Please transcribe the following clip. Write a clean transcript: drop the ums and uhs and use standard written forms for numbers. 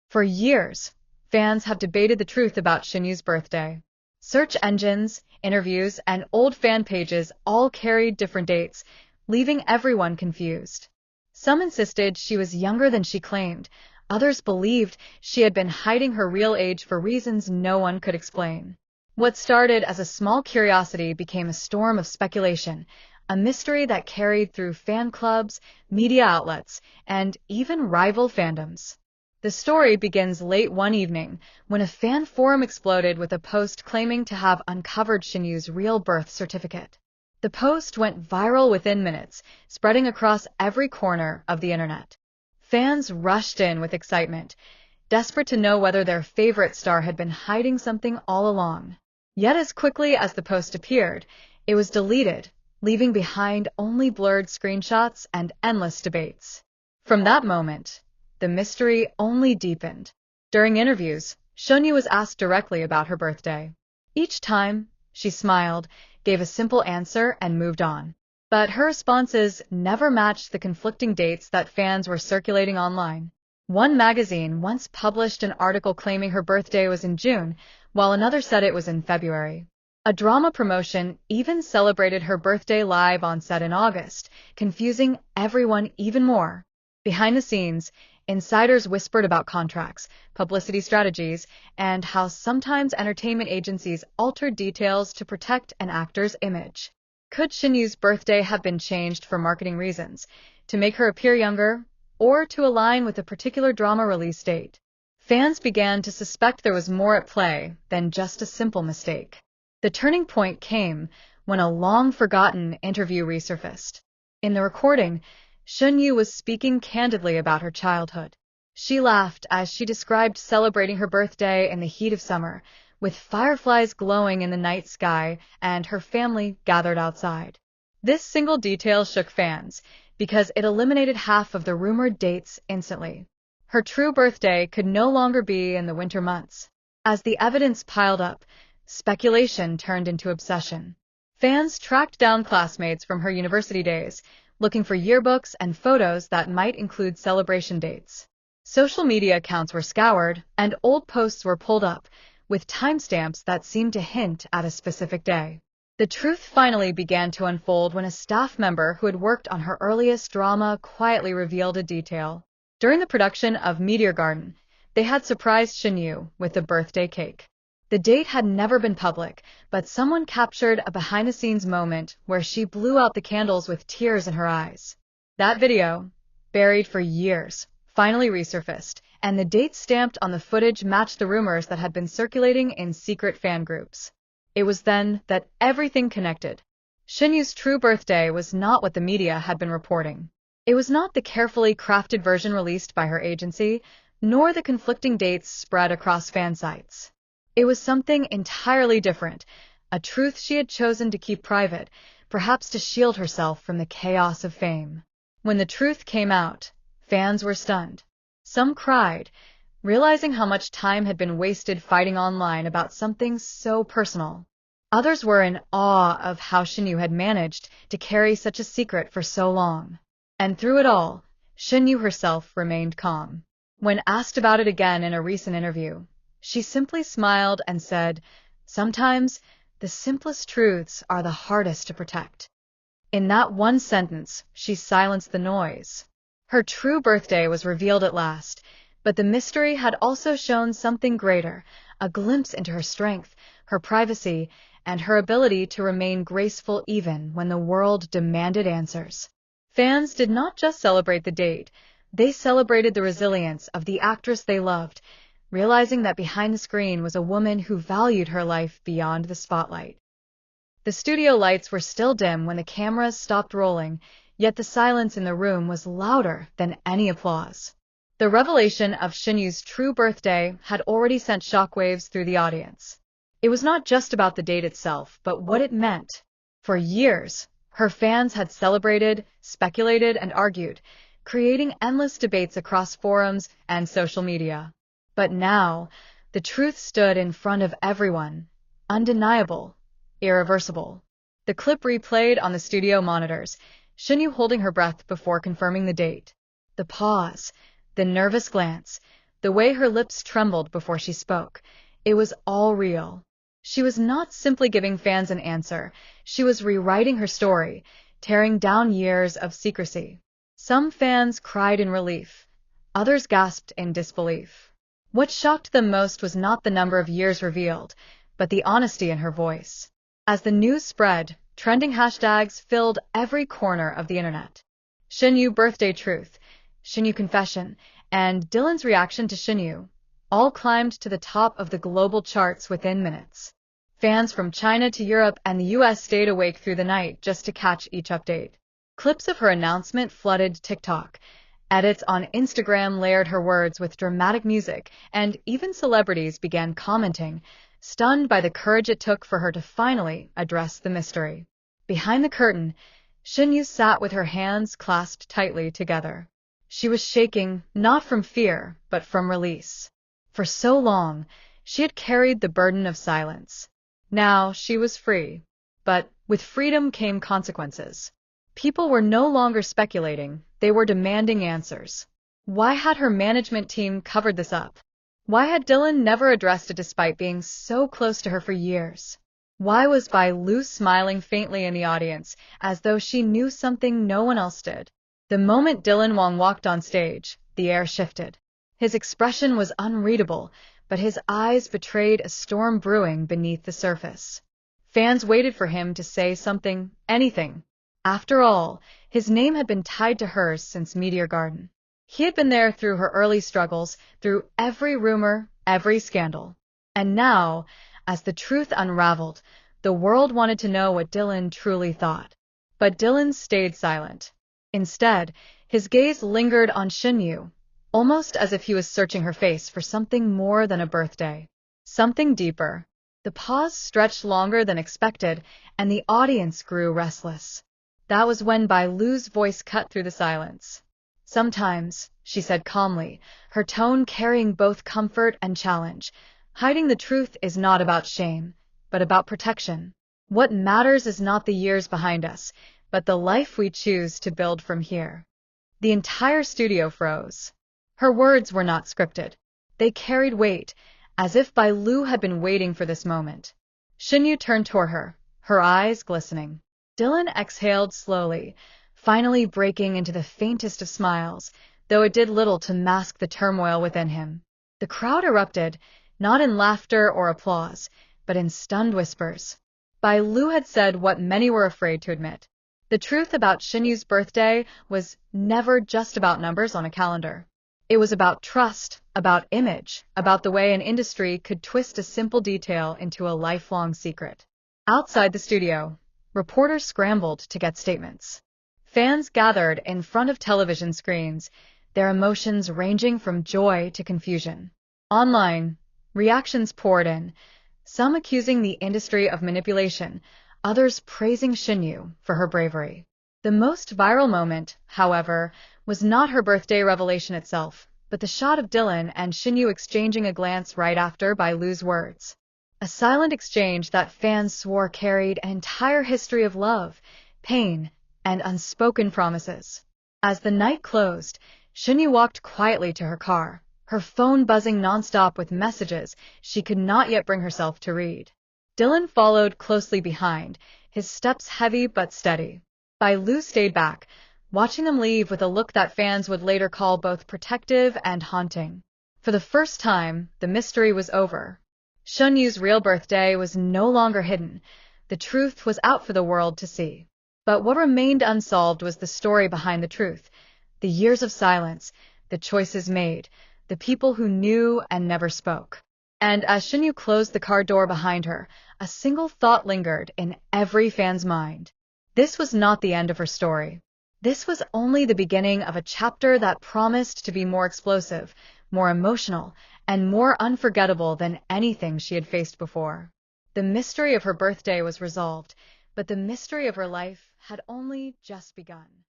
For years, fans have debated the truth about Shen Yue's birthday. Search engines, interviews, and old fan pages all carried different dates, leaving everyone confused. Some insisted she was younger than she claimed. Others believed she had been hiding her real age for reasons no one could explain. What started as a small curiosity became a storm of speculation, a mystery that carried through fan clubs, media outlets, and even rival fandoms. The story begins late one evening when a fan forum exploded with a post claiming to have uncovered Shen Yue's real birth certificate. The post went viral within minutes, spreading across every corner of the internet. Fans rushed in with excitement, desperate to know whether their favorite star had been hiding something all along. Yet as quickly as the post appeared, it was deleted, leaving behind only blurred screenshots and endless debates. From that moment, the mystery only deepened. During interviews, Shen Yue was asked directly about her birthday. Each time, she smiled, gave a simple answer, and moved on. But her responses never matched the conflicting dates that fans were circulating online. One magazine once published an article claiming her birthday was in June, while another said it was in February. A drama promotion even celebrated her birthday live on set in August, confusing everyone even more. Behind the scenes, insiders whispered about contracts, publicity strategies, and how sometimes entertainment agencies altered details to protect an actor's image. Could Shen Yue's birthday have been changed for marketing reasons, to make her appear younger, or to align with a particular drama release date? Fans began to suspect there was more at play than just a simple mistake. The turning point came when a long-forgotten interview resurfaced. In the recording, Shen Yue was speaking candidly about her childhood. She laughed as she described celebrating her birthday in the heat of summer, with fireflies glowing in the night sky and her family gathered outside. This single detail shook fans, because it eliminated half of the rumored dates instantly. Her true birthday could no longer be in the winter months. As the evidence piled up, speculation turned into obsession. Fans tracked down classmates from her university days, looking for yearbooks and photos that might include celebration dates. Social media accounts were scoured, and old posts were pulled up, with timestamps that seemed to hint at a specific day. The truth finally began to unfold when a staff member who had worked on her earliest drama quietly revealed a detail. During the production of Meteor Garden, they had surprised Shen Yue with a birthday cake. The date had never been public, but someone captured a behind-the-scenes moment where she blew out the candles with tears in her eyes. That video, buried for years, finally resurfaced, and the date stamped on the footage matched the rumors that had been circulating in secret fan groups. It was then that everything connected. Shen Yue's true birthday was not what the media had been reporting. It was not the carefully crafted version released by her agency, nor the conflicting dates spread across fan sites. It was something entirely different, a truth she had chosen to keep private, perhaps to shield herself from the chaos of fame. When the truth came out, fans were stunned. Some cried, realizing how much time had been wasted fighting online about something so personal. Others were in awe of how Shen Yue had managed to carry such a secret for so long. And through it all, Shen Yue herself remained calm. When asked about it again in a recent interview, she simply smiled and said, "Sometimes, the simplest truths are the hardest to protect." In that one sentence, she silenced the noise. Her true birthday was revealed at last, but the mystery had also shown something greater, a glimpse into her strength, her privacy, and her ability to remain graceful even when the world demanded answers. Fans did not just celebrate the date, they celebrated the resilience of the actress they loved, realizing that behind the screen was a woman who valued her life beyond the spotlight. The studio lights were still dim when the cameras stopped rolling, yet the silence in the room was louder than any applause. The revelation of Shen Yue's true birthday had already sent shockwaves through the audience. It was not just about the date itself, but what it meant. For years, her fans had celebrated, speculated, and argued, creating endless debates across forums and social media. But now, the truth stood in front of everyone, undeniable, irreversible. The clip replayed on the studio monitors, Shen Yue holding her breath before confirming the date. The pause, the nervous glance, the way her lips trembled before she spoke. It was all real. She was not simply giving fans an answer. She was rewriting her story, tearing down years of secrecy. Some fans cried in relief. Others gasped in disbelief. What shocked them most was not the number of years revealed, but the honesty in her voice. As the news spread, trending hashtags filled every corner of the internet. Shen Yue birthday truth, Shen Yue confession, and Dylan's reaction to Shen Yue all climbed to the top of the global charts within minutes. Fans from China to Europe and the US stayed awake through the night just to catch each update. Clips of her announcement flooded TikTok. Edits on Instagram layered her words with dramatic music, and even celebrities began commenting, stunned by the courage it took for her to finally address the mystery. Behind the curtain, Shen Yue sat with her hands clasped tightly together. She was shaking, not from fear, but from release. For so long, she had carried the burden of silence. Now she was free. But with freedom came consequences. People were no longer speculating, they were demanding answers. Why had her management team covered this up? Why had Dylan never addressed it despite being so close to her for years? Why was Bai Lu smiling faintly in the audience, as though she knew something no one else did? The moment Dylan Wang walked on stage, the air shifted. His expression was unreadable, but his eyes betrayed a storm brewing beneath the surface. Fans waited for him to say something, anything. After all, his name had been tied to hers since Meteor Garden. He had been there through her early struggles, through every rumor, every scandal. And now, as the truth unraveled, the world wanted to know what Dylan truly thought. But Dylan stayed silent. Instead, his gaze lingered on Shen Yue, almost as if he was searching her face for something more than a birthday. Something deeper. The pause stretched longer than expected, and the audience grew restless. That was when Bai Lu's voice cut through the silence. Sometimes, she said calmly, her tone carrying both comfort and challenge, hiding the truth is not about shame, but about protection. What matters is not the years behind us, but the life we choose to build from here. The entire studio froze. Her words were not scripted. They carried weight, as if Bai Lu had been waiting for this moment. Shen Yue turned toward her, her eyes glistening. Dylan exhaled slowly, finally breaking into the faintest of smiles, though it did little to mask the turmoil within him. The crowd erupted, not in laughter or applause, but in stunned whispers. Bai Lu had said what many were afraid to admit. The truth about Shen Yue's birthday was never just about numbers on a calendar. It was about trust, about image, about the way an industry could twist a simple detail into a lifelong secret. Outside the studio, reporters scrambled to get statements. Fans gathered in front of television screens, their emotions ranging from joy to confusion. Online, reactions poured in, some accusing the industry of manipulation, others praising Shen Yue for her bravery. The most viral moment, however, was not her birthday revelation itself, but the shot of Dylan and Shen Yue exchanging a glance right after Bai Lu's words. A silent exchange that fans swore carried an entire history of love, pain, and unspoken promises. As the night closed, Shen Yue walked quietly to her car, her phone buzzing nonstop with messages she could not yet bring herself to read. Dylan followed closely behind, his steps heavy but steady. Bai Lu stayed back, watching them leave with a look that fans would later call both protective and haunting. For the first time, the mystery was over. Shen Yue's real birthday was no longer hidden. The truth was out for the world to see. But what remained unsolved was the story behind the truth, the years of silence, the choices made, the people who knew and never spoke. And as Shen Yue closed the car door behind her, a single thought lingered in every fan's mind. This was not the end of her story. This was only the beginning of a chapter that promised to be more explosive, more emotional, and more unforgettable than anything she had faced before. The mystery of her birthday was resolved, but the mystery of her life had only just begun.